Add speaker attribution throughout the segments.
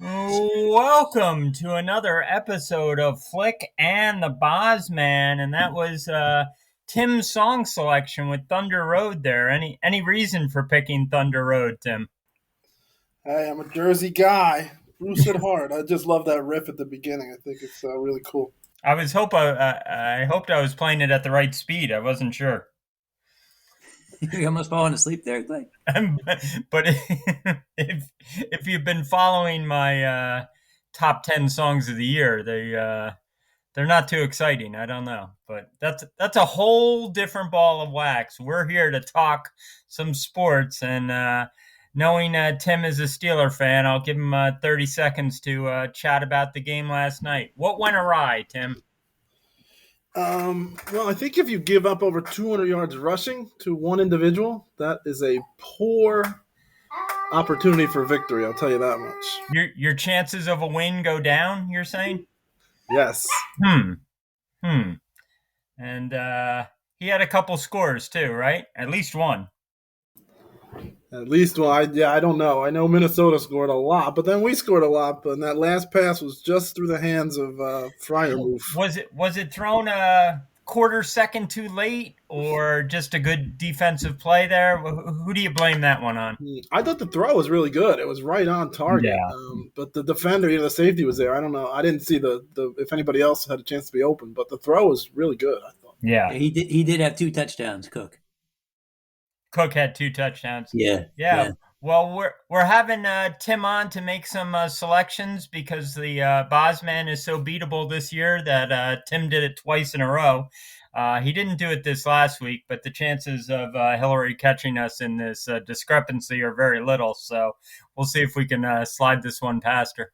Speaker 1: Welcome to another episode of Flick and the Boz Man, and that was Tim's song selection with Thunder Road there. Any reason for picking Thunder Road, Tim?
Speaker 2: Hey, I'm a Jersey guy. Bruce at heart. I just love that riff at the beginning. I think it's really cool.
Speaker 1: I hoped I was playing it at the right speed. I wasn't sure.
Speaker 3: You almost falling asleep there, Clay.
Speaker 1: But if you've been following my top 10 songs of the year, they're not too exciting. I don't know, but that's a whole different ball of wax. We're here to talk some sports, and knowing Tim is a Steeler fan, I'll give him 30 seconds to chat about the game last night. What went awry, Tim?
Speaker 2: Well, I think if you give up over 200 yards rushing to one individual, that is a poor opportunity for victory. I'll tell you that much.
Speaker 1: Your chances of a win go down, you're saying?
Speaker 2: Yes.
Speaker 1: And he had a couple scores too, right? At least one.
Speaker 2: At least one. I don't know. I know Minnesota scored a lot, but then we scored a lot. But that last pass was just through the hands of Freiermuth.
Speaker 1: Was it thrown a quarter second too late, or just a good defensive play there? Who do you blame that one on?
Speaker 2: I thought the throw was really good. It was right on target.
Speaker 1: Yeah.
Speaker 2: But the defender, the safety was there. I don't know. I didn't see the if anybody else had a chance to be open, but the throw was really good, I thought.
Speaker 1: Yeah.
Speaker 3: He did have 2 touchdowns, Cook.
Speaker 1: Cook had 2 touchdowns.
Speaker 3: Yeah.
Speaker 1: Well, we're having Tim on to make some selections because the Bosman is so beatable this year that Tim did it twice in a row. He didn't do it this last week, but the chances of Hillary catching us in this discrepancy are very little. So we'll see if we can slide this one past her.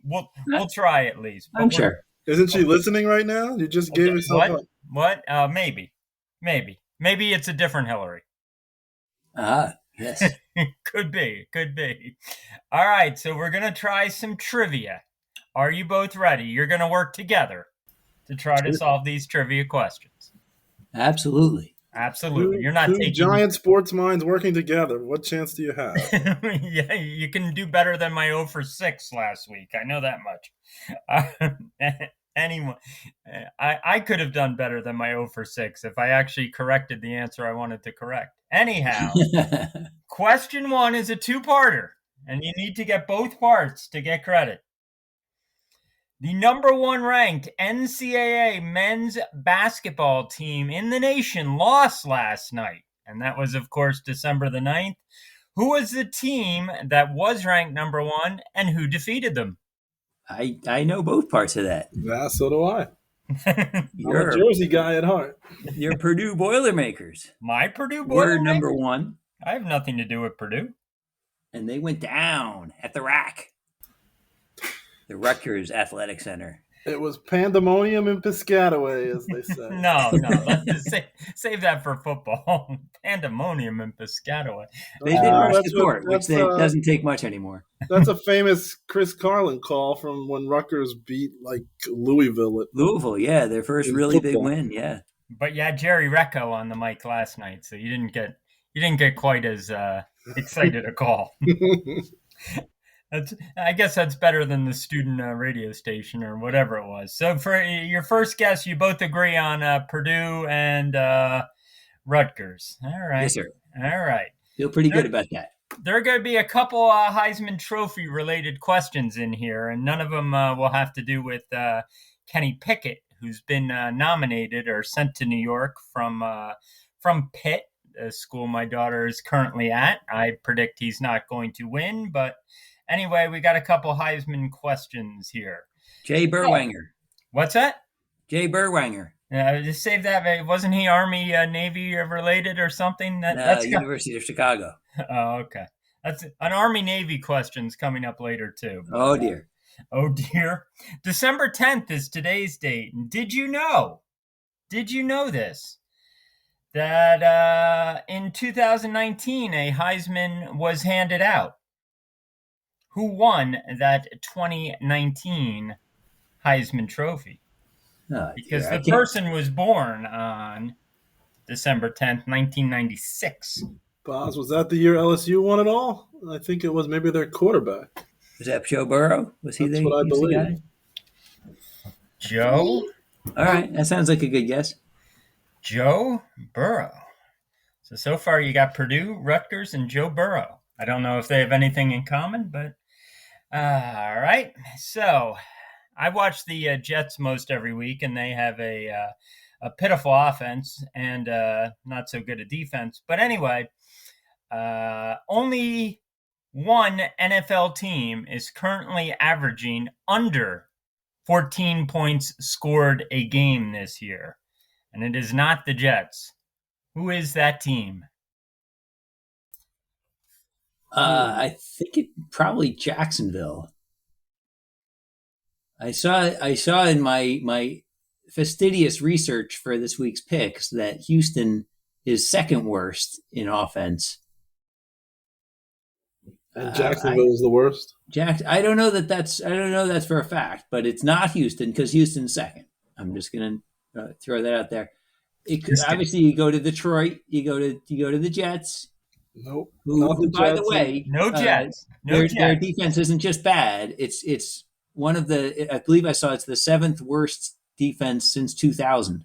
Speaker 1: We'll try at least.
Speaker 3: I'm sure.
Speaker 2: Isn't she listening right now? You just gave yourself up.
Speaker 1: What? Maybe it's a different Hillary.
Speaker 3: Yes.
Speaker 1: Could be. All right, so we're going to try some trivia. Are you both ready? You're going to work together to try to solve these trivia questions.
Speaker 3: Absolutely.
Speaker 1: You're not
Speaker 2: two
Speaker 1: taking
Speaker 2: giant sports minds working together. What chance do you have?
Speaker 1: Yeah, you can do better than my 0 for 6 last week. I know that much. Anyway, I could have done better than my 0 for 6 if I actually corrected the answer I wanted to correct. Anyhow, question 1 is a 2-parter, and you need to get both parts to get credit. The number 1 ranked NCAA men's basketball team in the nation lost last night, and that was, of course, December the 9th. Who was the team that was ranked number 1, and who defeated them?
Speaker 3: I know both parts of that.
Speaker 2: Yeah, so do I. I'm
Speaker 3: You're
Speaker 2: a Jersey guy at heart.
Speaker 3: Your Purdue Boilermakers.
Speaker 1: My Purdue
Speaker 3: Were
Speaker 1: Boilermakers?
Speaker 3: number 1.
Speaker 1: I have nothing to do with Purdue.
Speaker 3: And they went down at the rack. The Rutgers Athletic Center.
Speaker 2: It was pandemonium in Piscataway, as they say.
Speaker 1: No. Let's save that for football. Pandemonium in Piscataway.
Speaker 3: They did rush the court, which doesn't take much anymore.
Speaker 2: That's a famous Chris Carlin call from when Rutgers beat Louisville.
Speaker 3: Louisville, yeah, their first really big win, yeah.
Speaker 1: But yeah, Jerry Recco on the mic last night, so you didn't get quite as excited a call. I guess that's better than the student radio station or whatever it was. So for your first guess, you both agree on Purdue and Rutgers. All right.
Speaker 3: Yes, sir.
Speaker 1: All right.
Speaker 3: Feel pretty good about that.
Speaker 1: There are going to be a couple Heisman Trophy related questions in here, and none of them will have to do with Kenny Pickett, who's been nominated or sent to New York from Pitt, the school my daughter is currently at. I predict he's not going to win, but anyway, we got a couple Heisman questions here.
Speaker 3: Jay Burwanger.
Speaker 1: What's that?
Speaker 3: Jay Burwanger.
Speaker 1: Just save that. Wasn't he Army Navy related or something?
Speaker 3: That's University of Chicago.
Speaker 1: Oh, okay. That's an Army Navy questions coming up later too.
Speaker 3: Oh dear. December
Speaker 1: 10th is today's date. And did you know this? That in 2019 a Heisman was handed out. Who won that 2019 Heisman Trophy? Because the person was born on December 10th, 1996.
Speaker 2: Boz, was that the year LSU won it all? I think it was maybe their quarterback.
Speaker 3: Was that Joe Burrow? Was he
Speaker 2: That's
Speaker 3: the
Speaker 2: what I
Speaker 3: he's the
Speaker 2: believe.
Speaker 3: guy?
Speaker 1: Joe
Speaker 3: All right, that sounds like a good guess.
Speaker 1: Joe Burrow. So far you got Purdue, Rutgers, and Joe Burrow. I don't know if they have anything in common, but all right. So I watch the Jets most every week, and they have a pitiful offense and not so good a defense. But anyway, only one NFL team is currently averaging under 14 points scored a game this year, and it is not the Jets. Who is that team?
Speaker 3: I think it probably Jacksonville. I saw in my fastidious research for this week's picks that Houston is second worst in offense.
Speaker 2: And Jacksonville is the worst.
Speaker 3: I don't know that's for a fact, but it's not Houston because Houston's second. I'm just gonna throw that out there. Obviously, you go to Detroit, you go to the Jets.
Speaker 2: Nope.
Speaker 3: Who by the way,
Speaker 1: no Jets.
Speaker 3: Their defense isn't just bad. It's one of the. I believe I saw it's the seventh worst defense since 2000.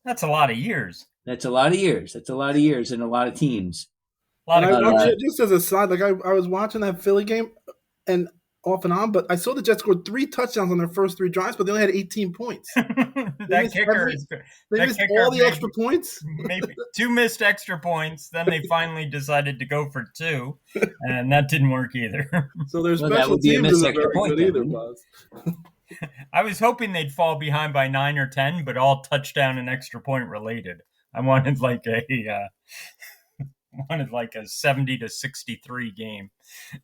Speaker 1: That's a lot of years.
Speaker 3: That's a lot of years. That's a lot of years and a lot of teams.
Speaker 2: Just as a side, like I was watching that Philly game, and off and on, but I saw the Jets scored 3 touchdowns on their first 3 drives, but they only had 18 points.
Speaker 1: That kicker is.
Speaker 2: They missed all the extra points.
Speaker 1: Maybe 2 missed extra points. Then they finally decided to go for 2, and that didn't work either.
Speaker 2: So there's special teams isn't very good either, Buzz.
Speaker 1: I was hoping they'd fall behind by 9 or 10, but all touchdown and extra point related. I wanted like a 70-63 game.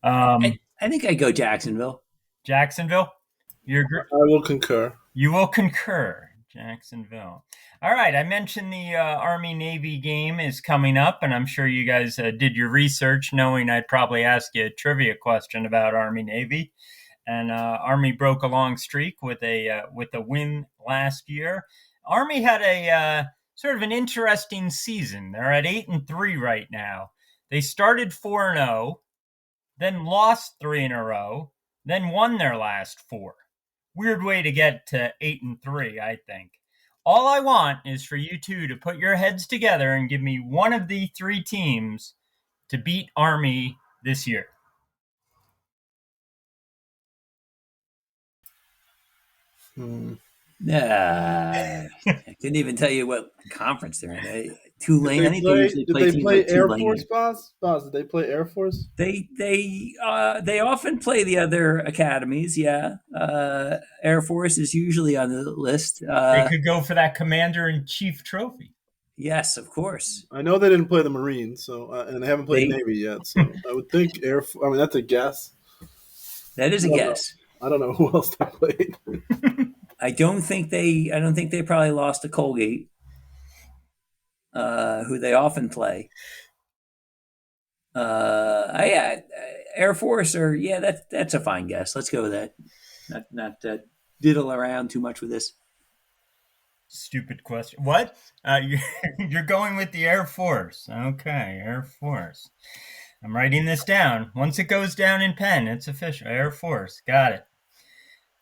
Speaker 3: I think I go Jacksonville.
Speaker 1: Jacksonville?
Speaker 2: I will concur.
Speaker 1: You will concur. Jacksonville. All right. I mentioned the Army-Navy game is coming up, and I'm sure you guys did your research knowing I'd probably ask you a trivia question about Army-Navy. And Army broke a long streak with a win last year. Army had a sort of an interesting season. They're at 8-3 right now. They started 4-0, then lost 3 in a row, then won their last 4. Weird way to get to 8-3, I think. All I want is for you two to put your heads together and give me one of the 3 teams to beat Army this year.
Speaker 3: I couldn't even tell you what conference they're in. Tulane.
Speaker 2: Did they play Air Force, Boz? Did they play Air Force?
Speaker 3: They often play the other academies. Yeah, Air Force is usually on the list.
Speaker 1: They could go for that Commander-in-Chief trophy.
Speaker 3: Yes, of course.
Speaker 2: I know they didn't play the Marines, so and they haven't played Navy yet. So I would think that's a guess.
Speaker 3: That is a guess.
Speaker 2: I don't know who else they played.
Speaker 3: I don't think they probably lost to Colgate, who they often play. Air Force that's a fine guess. Let's go with that. Not diddle around too much with this.
Speaker 1: Stupid question. What? You're going with the Air Force. Okay, Air Force. I'm writing this down. Once it goes down in pen, it's official. Air Force. Got it.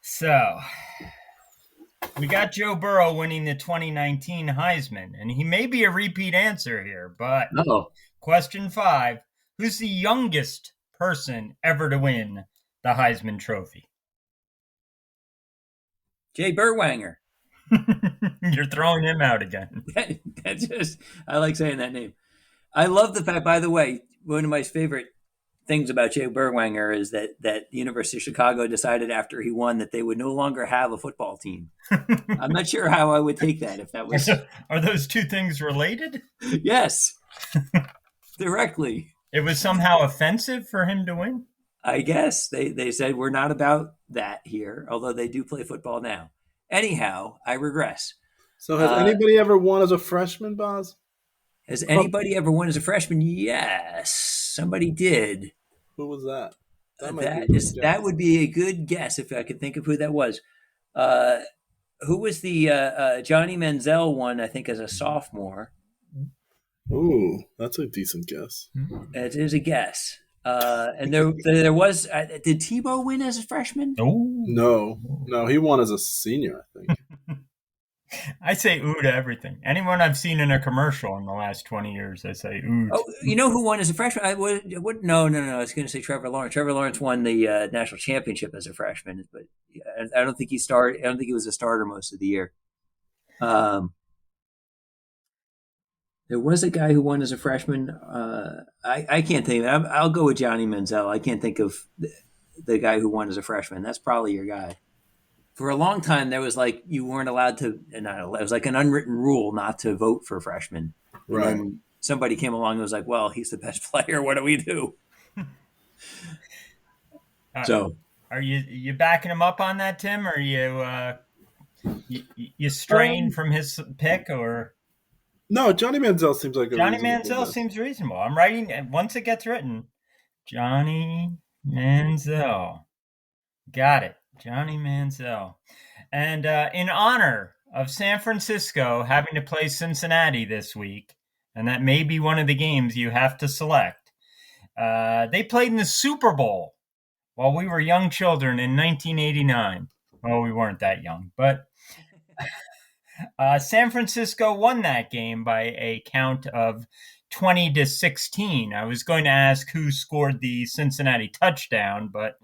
Speaker 1: So, we got Joe Burrow winning the 2019 Heisman, and he may be a repeat answer here, but Question 5, who's the youngest person ever to win the Heisman Trophy?
Speaker 3: Jay Burwanger.
Speaker 1: You're throwing him out again.
Speaker 3: I like saying that name. I love the fact, by the way, one of my favorite things about Jay Burwanger is that the University of Chicago decided after he won that they would no longer have a football team. I'm not sure how I would take that if that was.
Speaker 1: Are those 2 things related?
Speaker 3: Yes, directly.
Speaker 1: It was somehow offensive for him to win?
Speaker 3: I guess they said we're not about that here, although they do play football now. Anyhow, I regress.
Speaker 2: So has anybody ever won as a freshman, Boz?
Speaker 3: Has anybody ever won as a freshman? Yes, somebody did.
Speaker 2: Who was that?
Speaker 3: That would be a good guess if I could think of who that was. Who was the Johnny Manziel one, I think, as a sophomore?
Speaker 2: Ooh, that's a decent guess.
Speaker 3: It is a guess. And there was did Tebow win as a freshman?
Speaker 1: Oh,
Speaker 2: No, he won as a senior, I think.
Speaker 1: I say ooh to everything. Anyone I've seen in a commercial in the last 20 years, I say ooh.
Speaker 3: Oh, you know who won as a freshman? No. I was going to say Trevor Lawrence. Trevor Lawrence won the national championship as a freshman, but I don't think he started. I don't think he was a starter most of the year. There was a guy who won as a freshman. I can't think. I'll go with Johnny Manziel. I can't think of the guy who won as a freshman. That's probably your guy. For a long time, there was like you weren't allowed to. It was like an unwritten rule not to vote for freshmen. And
Speaker 2: Right.
Speaker 3: then somebody came along and was like, "Well, he's the best player. What do we do?" So,
Speaker 1: are you backing him up on that, Tim? Or you strain from his pick, or
Speaker 2: No, Johnny Manziel seems like a
Speaker 1: Johnny
Speaker 2: reasonable
Speaker 1: Manziel
Speaker 2: guess.
Speaker 1: seems reasonable. I'm writing once it gets written. Johnny Manziel, got it. Johnny Manziel, and in honor of San Francisco having to play Cincinnati this week, and that may be one of the games you have to select. They played in the Super Bowl while we were young children in 1989. Well, we weren't that young, but San Francisco won that game by a count of 20-16. I was going to ask who scored the Cincinnati touchdown, but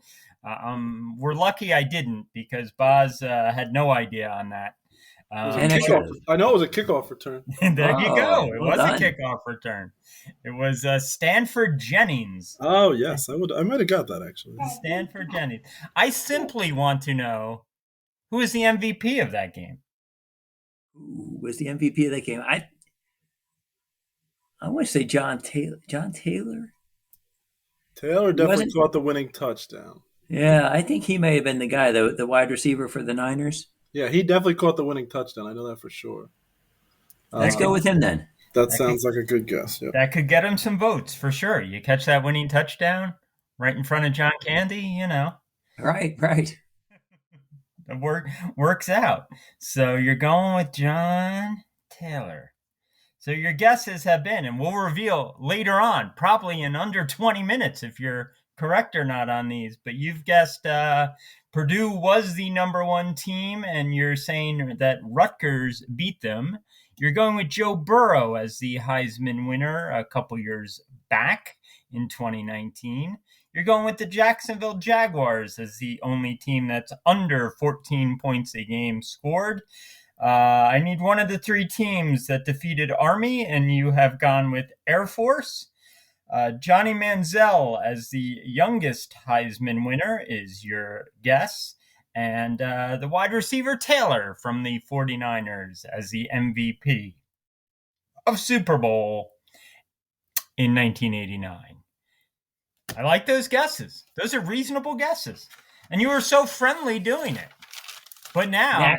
Speaker 1: we're lucky I didn't because Boz had no idea on that.
Speaker 3: And I should have.
Speaker 2: I know it was a kickoff return.
Speaker 1: There you go. It
Speaker 3: well
Speaker 1: was
Speaker 3: done.
Speaker 1: a kickoff return. It was Stanford Jennings.
Speaker 2: Oh yes, I might have got that actually.
Speaker 1: Stanford Jennings. I simply want to know who is the MVP of that game.
Speaker 3: Who was the MVP of that game? I want to say John Taylor. John Taylor?
Speaker 2: Taylor definitely
Speaker 3: wasn't-
Speaker 2: caught the winning touchdown.
Speaker 3: Yeah, I think he may have been the guy, the wide receiver for the Niners.
Speaker 2: Yeah, he definitely caught the winning touchdown. I know that for sure.
Speaker 3: Let's go with him then.
Speaker 2: That sounds like a good guess. Yeah.
Speaker 1: That could get him some votes for sure. You catch that winning touchdown right in front of John Candy,
Speaker 3: Right.
Speaker 1: it works out. So you're going with John Taylor. So your guesses have been, and we'll reveal later on, probably in under 20 minutes if you're correct or not on these, but you've guessed Purdue was the number one team, and you're saying that Rutgers beat them. You're going with Joe Burrow as the Heisman winner a couple years back in 2019. You're going with the Jacksonville Jaguars as the only team that's under 14 points a game scored. I need one of the three teams that defeated Army, and you have gone with Air Force. Johnny Manziel as the youngest Heisman winner is your guess. And the wide receiver Taylor from the 49ers as the MVP of Super Bowl in 1989. I like those guesses. Those are reasonable guesses. And you were so friendly doing it. But now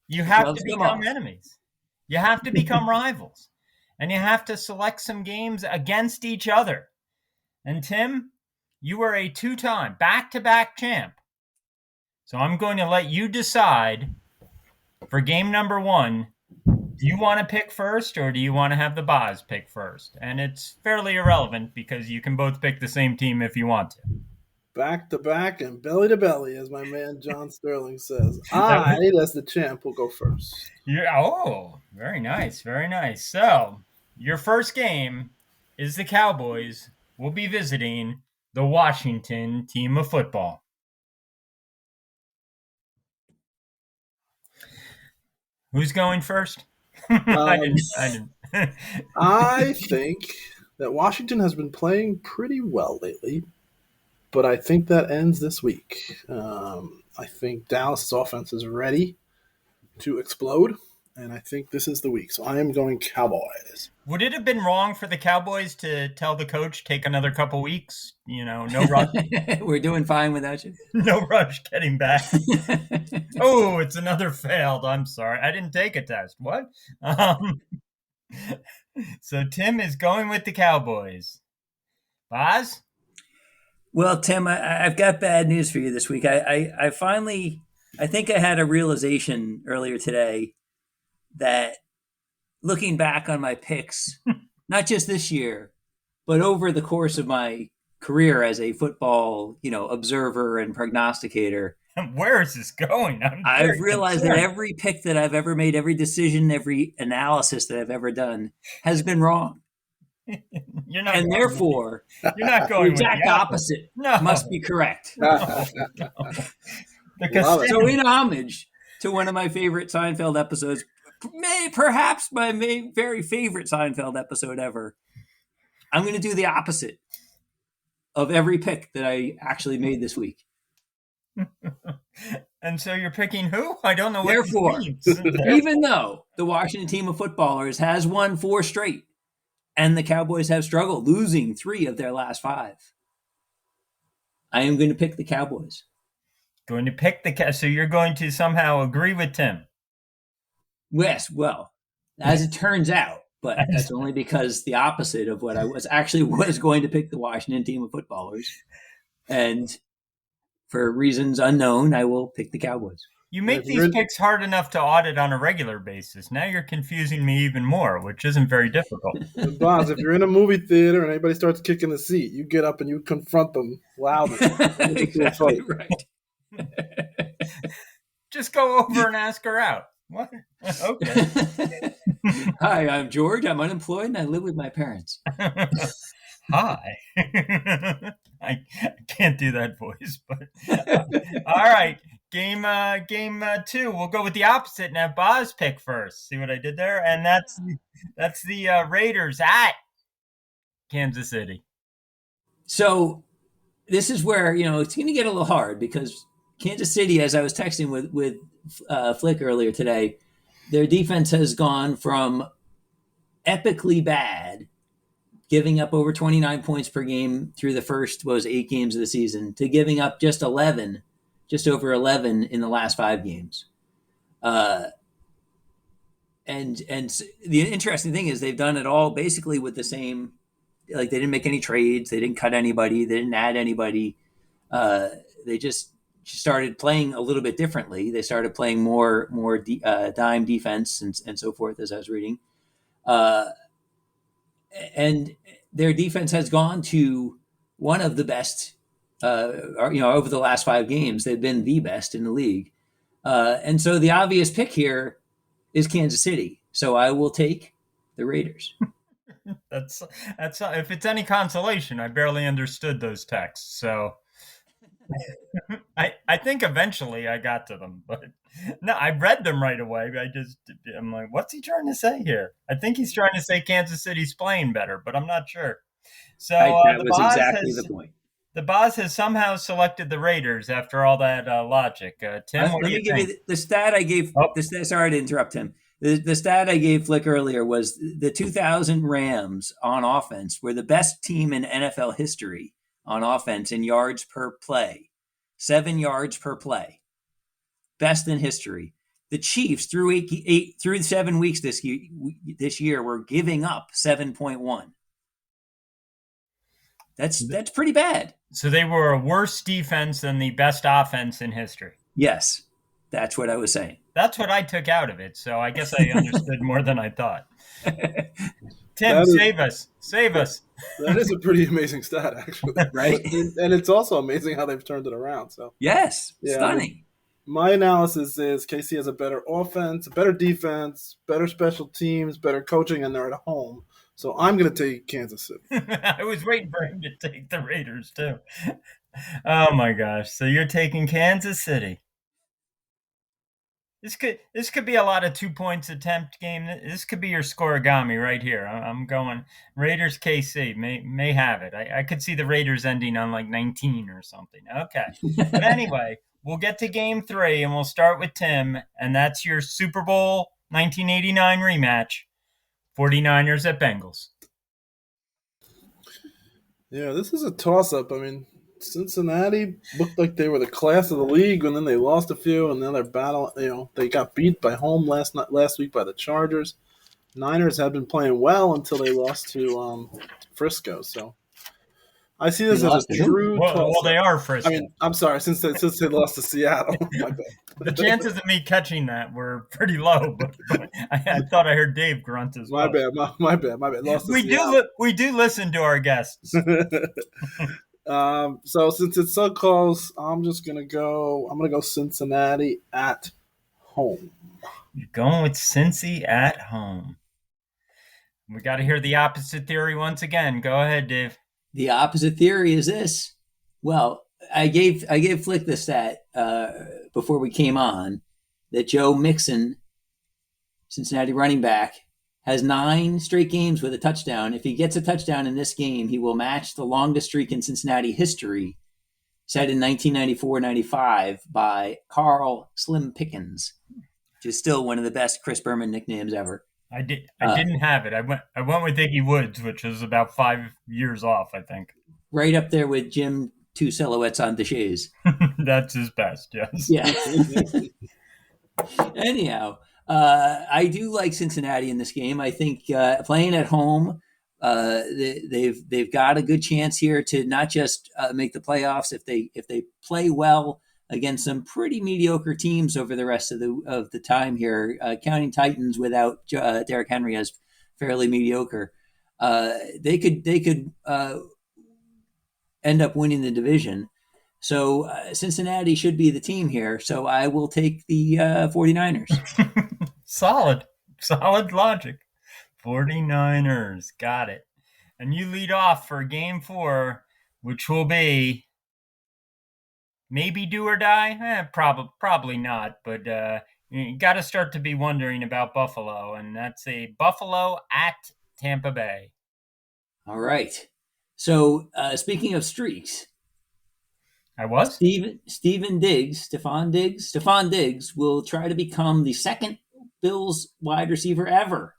Speaker 1: you have to become enemies. You have to become rivals. And you have to select some games against each other. And Tim, you were a two-time back-to-back champ. So I'm going to let you decide for game number one. Do you want to pick first or do you want to have the Boz pick first? And it's fairly irrelevant because you can both pick the same team if you want to.
Speaker 2: Back to back and belly to belly, as my man John Sterling says. As the champ, will go first.
Speaker 1: Yeah. Oh, very nice. Very nice. So your first game is the Cowboys will be visiting the Washington team of football. Who's going first? I didn't.
Speaker 2: I think that Washington has been playing pretty well lately, but I think that ends this week. I think Dallas' offense is ready to explode, and I think this is the week. So I am going Cowboys.
Speaker 1: Would it have been wrong for the Cowboys to tell the coach, take another couple weeks? No rush.
Speaker 3: We're doing fine without you.
Speaker 1: No rush getting back. Oh, it's another failed. I'm sorry. I didn't take a test. What? So Tim is going with the Cowboys. Boz?
Speaker 3: Well, Tim, I've got bad news for you this week. I finally, I think I had a realization earlier today that looking back on my picks, not just this year, but over the course of my career as a football, observer and prognosticator,
Speaker 1: Where is this going?
Speaker 3: I've realized that every pick that I've ever made, every decision, every analysis that I've ever done has been wrong. And therefore,
Speaker 1: you're not
Speaker 3: the
Speaker 1: going
Speaker 3: exact opposite must be correct.
Speaker 1: No.
Speaker 3: So in homage to one of my favorite Seinfeld episodes, perhaps my very favorite Seinfeld episode ever, I'm going to do the opposite of every pick that I actually made this week.
Speaker 1: And so you're picking who? I don't know what
Speaker 3: Therefore,
Speaker 1: means.
Speaker 3: Even though the Washington team of footballers has won 4 straight and the Cowboys have struggled, losing 3 of their last 5, I am going to pick the Cowboys.
Speaker 1: Going to pick so you're going to somehow agree with Tim.
Speaker 3: Yes, well, as it turns out, but that's only because the opposite of what I was going to pick the Washington team of footballers. And for reasons unknown, I will pick the Cowboys.
Speaker 1: You make these picks hard enough to audit on a regular basis. Now you're confusing me even more, which isn't very difficult.
Speaker 2: Boz, if you're in a movie theater and anybody starts kicking the seat, you get up and you confront them loudly.
Speaker 3: Exactly right.
Speaker 1: Just go over and ask her out. What? Okay.
Speaker 3: Hi, I'm George. I'm unemployed and I live with my parents.
Speaker 1: Hi. I can't do that voice, but all right. Game 2. We'll go with the opposite and have Boz pick first. See what I did there? And that's the Raiders at Kansas City.
Speaker 3: So this is where, it's going to get a little hard because Kansas City, as I was texting with Flick earlier today, their defense has gone from epically bad, giving up over 29 points per game through the first 8 games of the season, to giving up just over 11 in the last 5 games. And the interesting thing is they've done it all basically with the same, like they didn't make any trades, they didn't cut anybody, they didn't add anybody. They just started playing a little bit differently. They started playing more dime defense and so forth, as I was reading. And their defense has gone to one of the best, over the last 5 games, they've been the best in the league. And so the obvious pick here is Kansas City. So I will take the Raiders.
Speaker 1: That's if it's any consolation, I barely understood those texts. So I think eventually I got to them, but no, I read them right away. I'm like, what's he trying to say here? I think he's trying to say Kansas City's playing better, but I'm not sure. So
Speaker 3: that was exactly the point.
Speaker 1: The Boz has somehow selected the Raiders after all that logic. Tim, what do you think? Give you
Speaker 3: the stat I gave. Sorry to interrupt him. The stat I gave Flick earlier was the 2000 Rams on offense were the best team in NFL history on offense in yards per play, 7 yards per play, best in history. The Chiefs through 7 weeks this year were giving up 7.1. That's pretty bad.
Speaker 1: So they were a worse defense than the best offense in history.
Speaker 3: Yes, that's what I was saying.
Speaker 1: That's what I took out of it. So I guess I understood more than I thought. Tim, save us.
Speaker 2: That is a pretty amazing stat, actually.
Speaker 3: Right?
Speaker 2: And it's also amazing how they've turned it around. So
Speaker 3: yes, stunning.
Speaker 2: My analysis is KC has a better offense, a better defense, better special teams, better coaching, and they're at home. So I'm going to take Kansas City.
Speaker 1: I was waiting for him to take the Raiders, too. Oh, my gosh. So you're taking Kansas City. This could be a lot of 2 points attempt game. This could be your scoregami right here. I'm going Raiders KC. May have it. I could see the Raiders ending on like 19 or something. Okay. But anyway, we'll get to game 3 and we'll start with Tim. And that's your Super Bowl 1989 rematch. 49ers at Bengals.
Speaker 2: Yeah, this is a toss-up. I mean, Cincinnati looked like they were the class of the league, and then they lost a few, and then they're battling. They got beat by home last week by the Chargers. Niners had been playing well until they lost to Frisco. So I see this as a true toss-up.
Speaker 1: Well, they are Frisco.
Speaker 2: I mean, I'm sorry, since they lost to Seattle. My bad.
Speaker 1: The chances of me catching that were pretty low, but I thought I heard Dave grunt as well.
Speaker 2: My bad. Lost to Seattle.
Speaker 1: We do listen to our guests.
Speaker 2: So since it's so close, I'm just gonna go. I'm gonna go Cincinnati at home.
Speaker 1: You're going with Cincy at home. We got to hear the opposite theory once again. Go ahead, Dave.
Speaker 3: The opposite theory is this. Well, I gave Flick the stat before we came on that Joe Mixon, Cincinnati running back, has 9 straight games with a touchdown. If he gets a touchdown in this game, he will match the longest streak in Cincinnati history, set in 1994-95 by Carl Slim Pickens, which is still one of the best Chris Berman nicknames ever.
Speaker 1: I didn't have it. I went with Iggy Woods, which was about 5 years off, I think.
Speaker 3: Right up there with Jim Two Silhouettes on the Chaise.
Speaker 1: That's his best, yes.
Speaker 3: Yeah. Anyhow, I do like Cincinnati in this game. I think playing at home, they've got a good chance here to not just make the playoffs if they play well against some pretty mediocre teams over the rest of the time here. Counting Titans without Derrick Henry as fairly mediocre, they could end up winning the division. So Cincinnati should be the team here. So I will take the 49ers.
Speaker 1: Solid logic. 49ers, got it. And you lead off for game 4, which will be maybe do or die. Probably not, but you got to start to be wondering about Buffalo, and that's a Buffalo at Tampa Bay.
Speaker 3: All right. So speaking of streaks,
Speaker 1: I was
Speaker 3: Stefon Diggs will try to become the second Bills wide receiver ever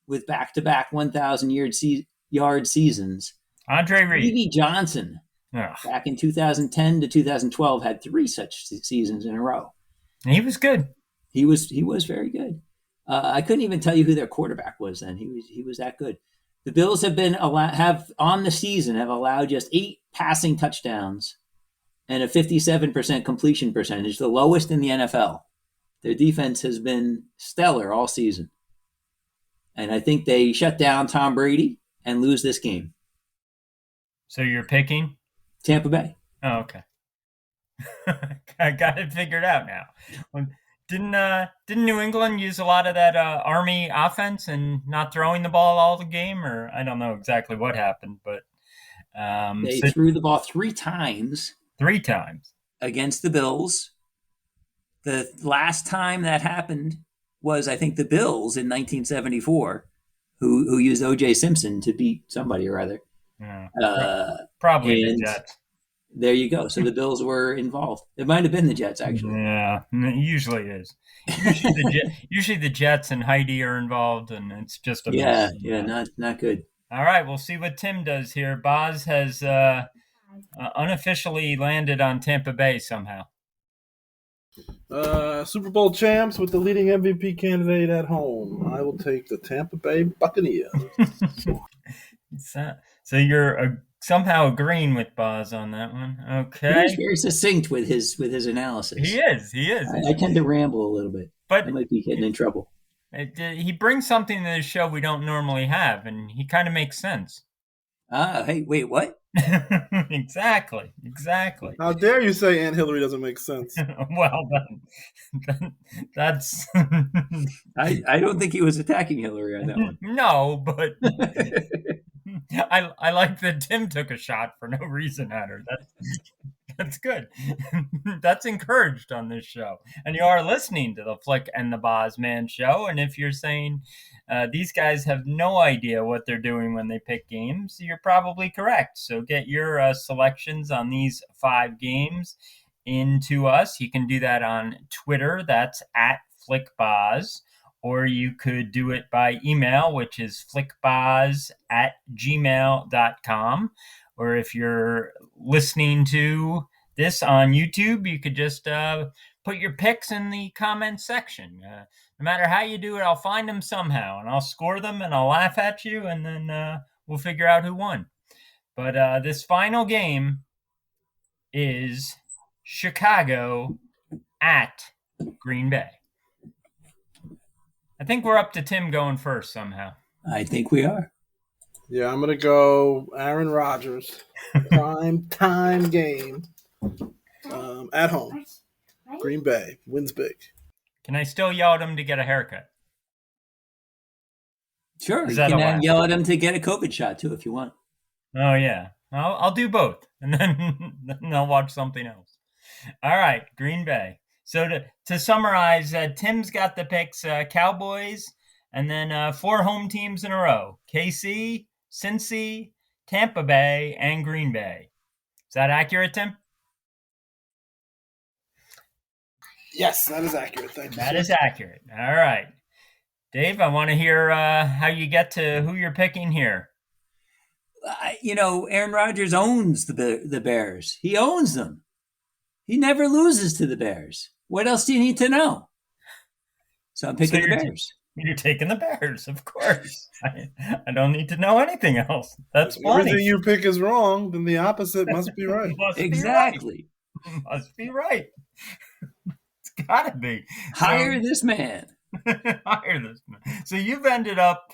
Speaker 3: with back-to-back 1,000-yard seasons.
Speaker 1: Andre Reed.
Speaker 3: Stevie Johnson, back in 2010 to 2012, had 3 such seasons in a row.
Speaker 1: And he was good.
Speaker 3: He was very good. I couldn't even tell you who their quarterback was then. He was that good. The Bills have on the season allowed just 8 passing touchdowns and a 57% completion percentage, the lowest in the NFL. Their defense has been stellar all season. And I think they shut down Tom Brady and lose this game.
Speaker 1: So you're picking?
Speaker 3: Tampa Bay.
Speaker 1: Oh, okay. I got it figured out now. Didn't New England use a lot of that Army offense and not throwing the ball all the game? Or I don't know exactly what happened, but
Speaker 3: they threw the ball 3 times.
Speaker 1: 3 times
Speaker 3: against the Bills. The last time that happened was, I think, the Bills in 1974, who used O.J. Simpson to beat somebody or other.
Speaker 1: Probably the Jets.
Speaker 3: There you go. So the Bills were involved. It might have been the Jets, actually.
Speaker 1: Yeah, it usually is. Usually the Jets and Heidi are involved, and it's just a
Speaker 3: mess. Not good.
Speaker 1: All right, we'll see what Tim does here. Boz has unofficially landed on Tampa Bay somehow.
Speaker 2: Super Bowl champs with the leading MVP candidate at home. I will take the Tampa Bay Buccaneers.
Speaker 1: So you're somehow agreeing with Boz on that one. Okay.
Speaker 3: He's very succinct with his analysis.
Speaker 1: He is.
Speaker 3: I tend to ramble a little bit. But I might be getting in trouble.
Speaker 1: He brings something to the show we don't normally have, and he kind of makes sense.
Speaker 3: Hey, wait, what?
Speaker 1: Exactly.
Speaker 2: How dare you say Aunt Hillary doesn't make sense?
Speaker 1: Well, then that's...
Speaker 3: I don't think he was attacking Hillary on that one.
Speaker 1: No, but I like that Tim took a shot for no reason at her. That's good. That's encouraged on this show. And you are listening to the Flick and the Boz Man show. And if you're saying these guys have no idea what they're doing when they pick games, you're probably correct. So get your selections on these 5 games into us. You can do that on Twitter. That's at FlickBoz. Or you could do it by email, which is flickboz@gmail.com. Or if you're listening to this on YouTube, you could just put your picks in the comment section. No matter how you do it, I'll find them somehow, and I'll score them, and I'll laugh at you, and then we'll figure out who won. But this final game is Chicago at Green Bay. I think we're up to Tim going first somehow.
Speaker 3: I think we are.
Speaker 2: Yeah, I'm going to go Aaron Rodgers. Prime time game at home. Green Bay wins big.
Speaker 1: Can I still yell at him to get a haircut?
Speaker 3: Sure,
Speaker 1: Is
Speaker 3: you
Speaker 1: that
Speaker 3: can
Speaker 1: allowed?
Speaker 3: yell at him to get a COVID shot too if you want.
Speaker 1: Oh yeah, I'll do both, and then I'll watch something else. All right, Green Bay. So to summarize, Tim's got the picks: Cowboys, and then 4 home teams in a row: KC, Cincy, Tampa Bay, and Green Bay. Is that accurate, Tim?
Speaker 2: Yes, that is accurate. Thank you.
Speaker 1: That is accurate. All right, Dave. I want to hear how you get to who you're picking here.
Speaker 3: Aaron Rodgers owns the Bears. He owns them. He never loses to the Bears. What else do you need to know? So I'm picking the Bears.
Speaker 1: You're taking the Bears, of course. I don't need to know anything else. That's
Speaker 2: If
Speaker 1: funny.
Speaker 2: everything you pick is wrong, then the opposite must be right.
Speaker 3: Exactly.
Speaker 1: Must be right. It's got to be.
Speaker 3: Hire this man.
Speaker 1: Hire this man. So you've ended up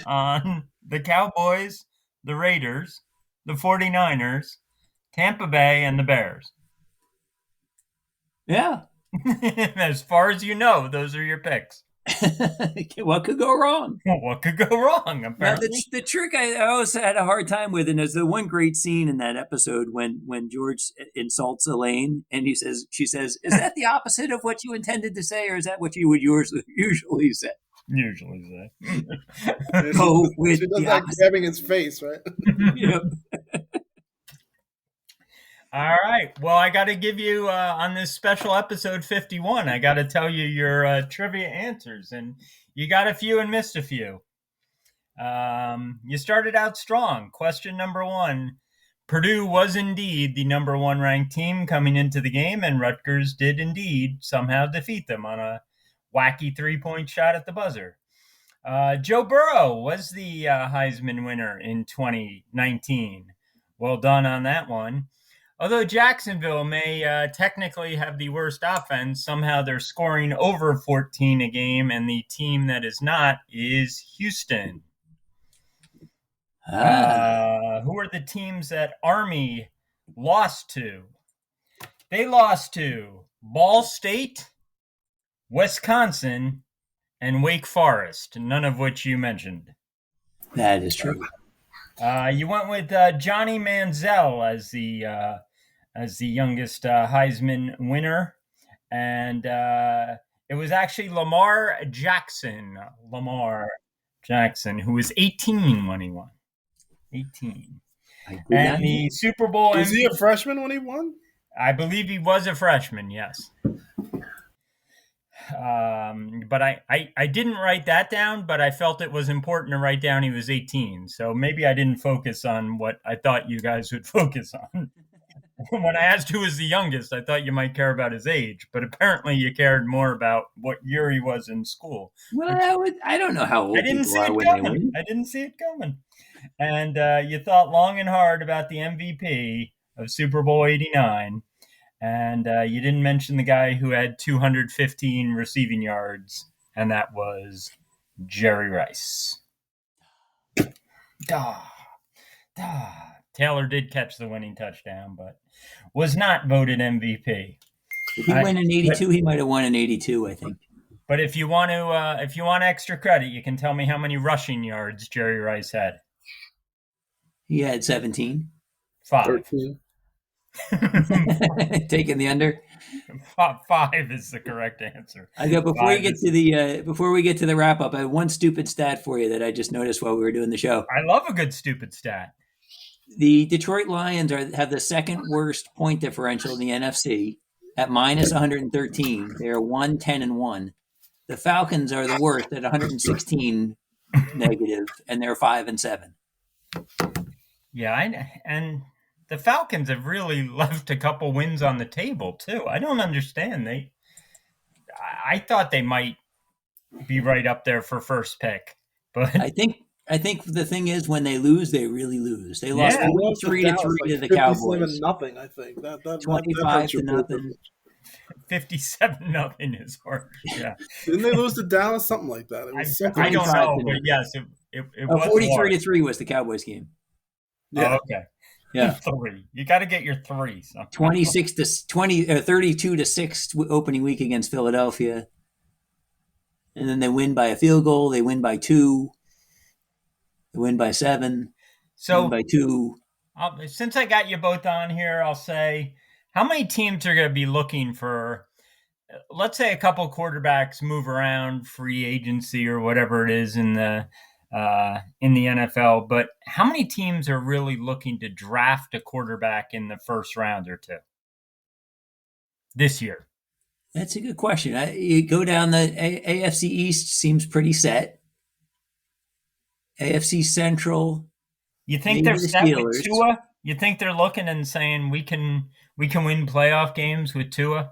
Speaker 1: on the Cowboys, the Raiders, the 49ers, Tampa Bay, and the Bears.
Speaker 3: Yeah.
Speaker 1: As far as you know, those are your picks.
Speaker 3: What could go wrong?
Speaker 1: What could go wrong? Apparently,
Speaker 3: Now, the trick I always had a hard time with, and there's the one great scene in that episode when George insults Elaine, and she says, "Is that the opposite of what you intended to say, or is that what you would usually say?"
Speaker 1: Usually say.
Speaker 3: Go with
Speaker 2: she does
Speaker 3: the
Speaker 2: that
Speaker 3: opposite.
Speaker 2: grabbing his face, right?
Speaker 3: Yep.
Speaker 1: All right. Well, I got to give you on this special episode 51, I got to tell you your trivia answers, and you got a few and missed a few. You started out strong. Question number 1. Purdue was indeed the number 1 ranked team coming into the game, and Rutgers did indeed somehow defeat them on a wacky 3-point shot at the buzzer. Joe Burrow was the Heisman winner in 2019. Well done on that one. Although Jacksonville may technically have the worst offense, somehow they're scoring over 14 a game, and the team that is not is Houston. Who are the teams that Army lost to? They lost to Ball State, Wisconsin, and Wake Forest, none of which you mentioned.
Speaker 3: That is true.
Speaker 1: You went with Johnny Manziel as the youngest Heisman winner, and it was actually Lamar Jackson, who was 18 when he won. 18. And the Super Bowl
Speaker 2: Was he a freshman when he won?
Speaker 1: I believe he was a freshman, yes. But I didn't write that down, but I felt it was important to write down he was 18. So maybe I didn't focus on what I thought you guys would focus on. When I asked who was the youngest, I thought you might care about his age, but apparently you cared more about what year he was in school.
Speaker 3: Well, I don't know how old people are when they win.
Speaker 1: I didn't see it coming. And you thought long and hard about the MVP of Super Bowl 89. And you didn't mention the guy who had 215 receiving yards, and that was Jerry Rice. Taylor did catch the winning touchdown, but was not voted MVP.
Speaker 3: If he won in 82, he might have won in 82, I think.
Speaker 1: But if you want extra credit, you can tell me how many rushing yards Jerry Rice had.
Speaker 3: He had 17.
Speaker 1: 5.
Speaker 2: 13.
Speaker 3: Taking the under.
Speaker 1: 5 is the correct answer.
Speaker 3: I go before we get to the wrap up. I have one stupid stat for you that I just noticed while we were doing the show.
Speaker 1: I love a good stupid stat.
Speaker 3: The Detroit Lions have the second worst point differential in the NFC at minus 113. They are 1-10-1. The Falcons are the worst at 116 negative, and they're 5-7.
Speaker 1: Yeah, and the Falcons have really left a couple wins on the table too. I don't understand. I thought they might be right up there for first pick, but
Speaker 3: I think the thing is when they lose, they really lose. They lost 43-3 to the Cowboys.
Speaker 2: 57-0, I think. That
Speaker 3: 25-0.
Speaker 1: 57-0 is harsh. Yeah.
Speaker 2: Didn't they lose to Dallas? Something like that. It was
Speaker 1: I don't know, but yes, it
Speaker 3: Oh,
Speaker 1: was large.
Speaker 3: 43-3 was the Cowboys game.
Speaker 2: Yeah.
Speaker 1: Oh, okay.
Speaker 3: Yeah.
Speaker 1: 3. You got to get your 3 somehow.
Speaker 3: 26 to 20 or 32-6 opening week against Philadelphia. And then they win by a field goal, they win by 2, they win by 7, win
Speaker 1: So
Speaker 3: by 2.
Speaker 1: since I got you both on here, I'll say, how many teams are going to be looking for, let's say a couple quarterbacks move around free agency or whatever it is in the NFL, but how many teams are really looking to draft a quarterback in the first round or two this year?
Speaker 3: That's a good question. You go down the AFC East seems pretty set. AFC Central,
Speaker 1: You think
Speaker 3: maybe
Speaker 1: they're
Speaker 3: the
Speaker 1: set with
Speaker 3: Steelers.
Speaker 1: Tua? You think they're looking and saying we can win playoff games with Tua?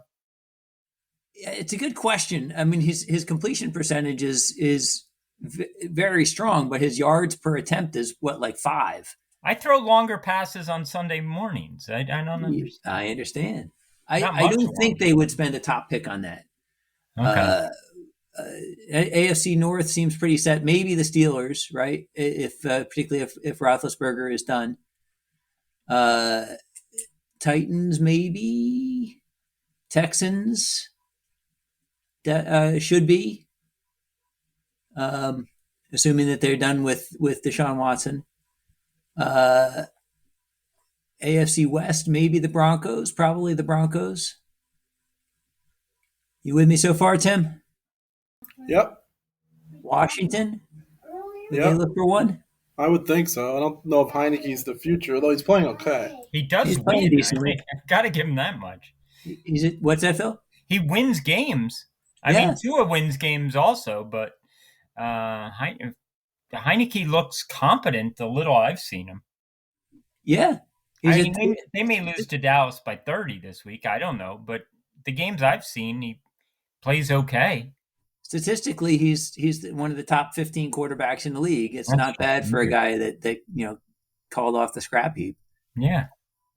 Speaker 3: It's a good question. I mean, his completion percentage is very strong, but his yards per attempt is what, like 5.
Speaker 1: I throw longer passes on Sunday mornings. I don't understand.
Speaker 3: I understand.
Speaker 1: Not
Speaker 3: I
Speaker 1: much
Speaker 3: don't think
Speaker 1: longer.
Speaker 3: they would spend a top pick on that.
Speaker 1: Okay.
Speaker 3: AFC North seems pretty set. Maybe the Steelers, right? If particularly if Roethlisberger is done. Titans, maybe. Texans should be, assuming that they're done with Deshaun Watson. AFC West, maybe the Broncos, probably the Broncos. You with me so far, Tim?
Speaker 2: Yep.
Speaker 3: Washington? They
Speaker 2: Yep.
Speaker 3: look for one?
Speaker 2: I would think so. I don't know if Heineke's the future, although he's playing okay.
Speaker 1: He does
Speaker 3: He's playing
Speaker 1: win.
Speaker 3: decently.
Speaker 1: Got to give him that much.
Speaker 3: What's that, Phil?
Speaker 1: He wins games. I
Speaker 3: Yeah.
Speaker 1: mean, Tua wins games also, but Heineke looks competent the little I've seen him.
Speaker 3: Yeah.
Speaker 1: They may lose to Dallas by 30 this week. I don't know, but the games I've seen, he plays okay.
Speaker 3: Statistically, he's one of the top 15 quarterbacks in the league. It's
Speaker 1: That's
Speaker 3: not bad for a
Speaker 1: weird.
Speaker 3: guy that called off the scrap heap.
Speaker 1: Yeah.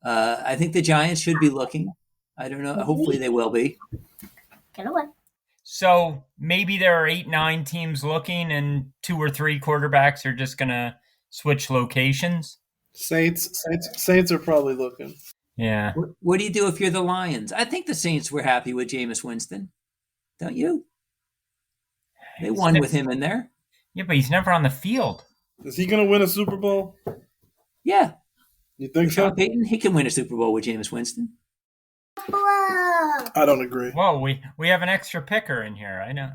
Speaker 3: I think the Giants should be looking. I don't know. Hopefully they will be.
Speaker 4: Get away.
Speaker 1: So maybe there are 8, 9 teams looking, and 2 or 3 quarterbacks are just gonna switch locations.
Speaker 2: Saints are probably looking.
Speaker 1: Yeah.
Speaker 3: What do you do if you're the Lions? I think the Saints were happy with Jameis Winston. Don't you? They won with him in there.
Speaker 1: Yeah, but he's never on the field.
Speaker 2: Is he going to win a Super Bowl?
Speaker 3: Yeah.
Speaker 2: You think so?
Speaker 3: Sean Payton, he can win a Super Bowl with Jameis Winston.
Speaker 4: Whoa.
Speaker 2: I don't agree.
Speaker 1: Whoa, we have an extra picker in here. I know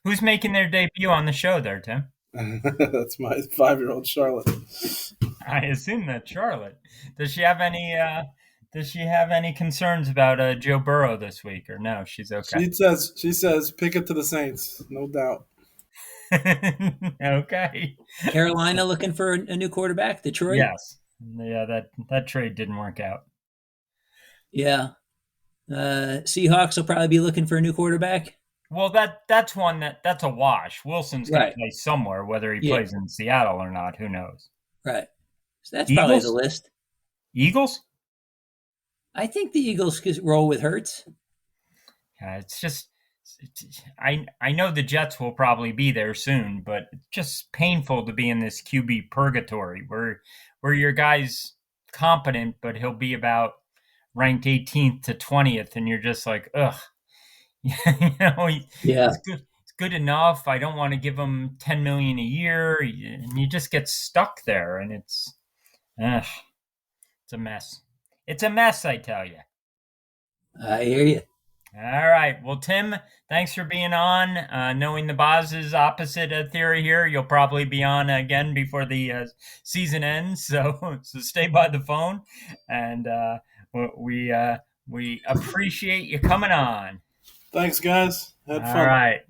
Speaker 1: who's making their debut on the show there, Tim.
Speaker 2: That's my 5-year-old Charlotte.
Speaker 1: I assume that's Charlotte. Does she have any concerns about Joe Burrow this week, or no? She's okay.
Speaker 2: She says pick it to the Saints, no doubt.
Speaker 1: Okay.
Speaker 3: Carolina looking for a new quarterback. Detroit.
Speaker 1: Yes. Yeah. That trade didn't work out.
Speaker 3: Yeah. Seahawks will probably be looking for a new quarterback.
Speaker 1: Well, that's one that's a wash. Wilson's going to play somewhere, whether he plays in Seattle or not. Who knows?
Speaker 3: Right. So that's
Speaker 1: Eagles?
Speaker 3: probably the list.
Speaker 1: Eagles?
Speaker 3: I think the Eagles could roll with Hurts.
Speaker 1: Yeah, it's just I know the Jets will probably be there soon, but it's just painful to be in this QB purgatory where your guy's competent, but he'll be about ranked 18th to 20th, and you're just like, ugh. It's good enough. I don't want to give him $10 million a year, and you just get stuck there, and it's a mess. It's a mess, I tell you.
Speaker 3: I hear you.
Speaker 1: All right. Well, Tim, thanks for being on. Knowing the Boz's opposite theory here, you'll probably be on again before the season ends. So stay by the phone, and we appreciate you coming on.
Speaker 2: Thanks, guys. Had fun.
Speaker 1: All right.